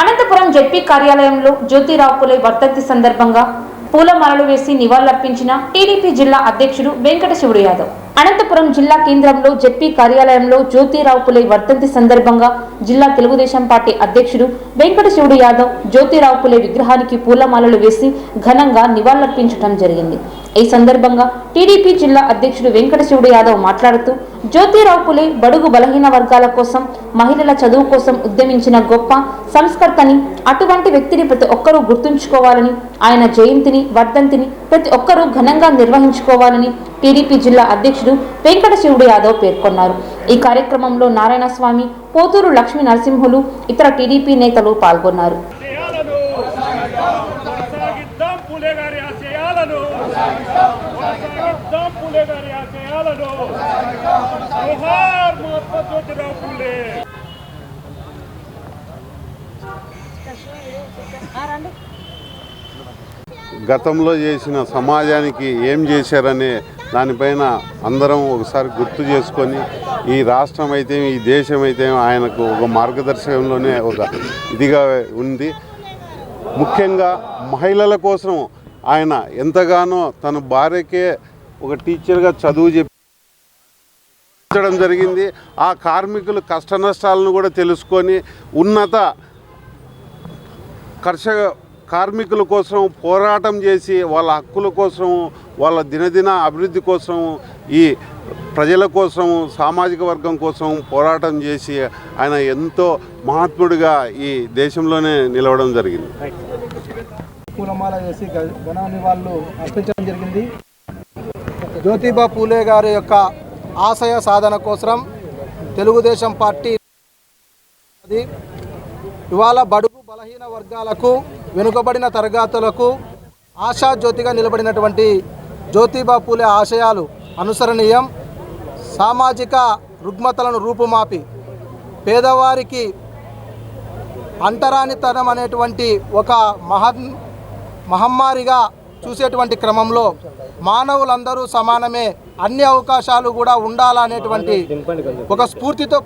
Anantapuram ZP కార్యాలయంలో జ్యోతిరావు పులే వర్ధంతి సందర్భంగా పూలమాలలు వేసి నివాళులర్పించిన టీడీపీ జిల్లా అధ్యక్షుడు వెంకట శివుడు యాదవ్. అనంతపురం జిల్లా కేంద్రంలో జెడ్పీ కార్యాలయంలో జ్యోతిరావు పులే వర్ధంతి సందర్భంగా జిల్లా తెలుగుదేశం పార్టీ అధ్యక్షుడు వెంకట శివుడు యాదవ్ జ్యోతిరావు పులే విగ్రహానికి పూలమాలలు వేసి ఘనంగా నివాళులర్పించడం జరిగింది. ఈ సందర్భంగా టీడీపీ జిల్లా అధ్యక్షుడు వెంకట శివుడు యాదవ్ మాట్లాడుతూ జ్యోతిరావు పులే బడుగు బలహీన వర్గాల కోసం, మహిళల చదువు కోసం ఉద్యమించిన గొప్ప సంస్కర్తని, అటువంటి వ్యక్తిని ప్రతి ఒక్కరూ గుర్తుంచుకోవాలని, ఆయన జయంతిని, వర్ధంతిని ప్రతి ఒక్కరూ ఘనంగా నిర్వహించుకోవాలని టీడీపీ జిల్లా అధ్యక్షుడు వెంకట శివుడు యాదవ్ పేర్కొన్నారు. ఈ కార్యక్రమంలో నారాయణ స్వామి, పోతూరు లక్ష్మీ నరసింహులు, ఇతర టీడీపీ నేతలు పాల్గొన్నారు. గతంలో చేసిన సమాజానికి ఏం చేశారనే దానిపైన అందరం ఒకసారి గుర్తు చేసుకొని, ఈ రాష్ట్రం అయితే ఈ దేశం అయితే ఆయనకు ఒక మార్గదర్శకంలోనే ఒక ఇదిగా ఉంది. ముఖ్యంగా మహిళల కోసం ఆయన ఎంతగానో తన భార్యకే ఒక టీచర్గా చదువు చెప్పించడం జరిగింది. ఆ కార్మికులు కష్ట నష్టాలను కూడా తెలుసుకొని ఉన్నత కార్మికుల కోసం పోరాటం చేసి వాళ్ళ హక్కుల కోసం, వాళ్ళ దినదిన అభివృద్ధి కోసం, ఈ ప్రజల కోసం, సామాజిక వర్గం కోసం పోరాటం చేసి ఆయన ఎంతో మహాత్ముడిగా ఈ దేశంలోనే నిలవడం జరిగింది. పూలమాల వేసి ఘన నివాళులు అర్పించడం జరిగింది. జ్యోతిబా పూలే గారి యొక్క ఆశయ సాధన కోసం తెలుగుదేశం పార్టీ ఇవాళ బడుగు బలహీన వర్గాలకు, వెనుకబడిన తరగతులకు ఆశాజ్యోతిగా నిలబడినటువంటి జ్యోతిబా పూలే ఆశయాలు అనుసరణీయం. సామాజిక రుగ్మతలను రూపుమాపి పేదవారికి అంటరానితనం అనేటువంటి ఒక మహమ్మారిగా చూసేటువంటి క్రమంలో మానవులందరూ సమానమే, అన్ని అవకాశాలు కూడా ఉండాలనేటువంటి ఒక స్ఫూర్తితో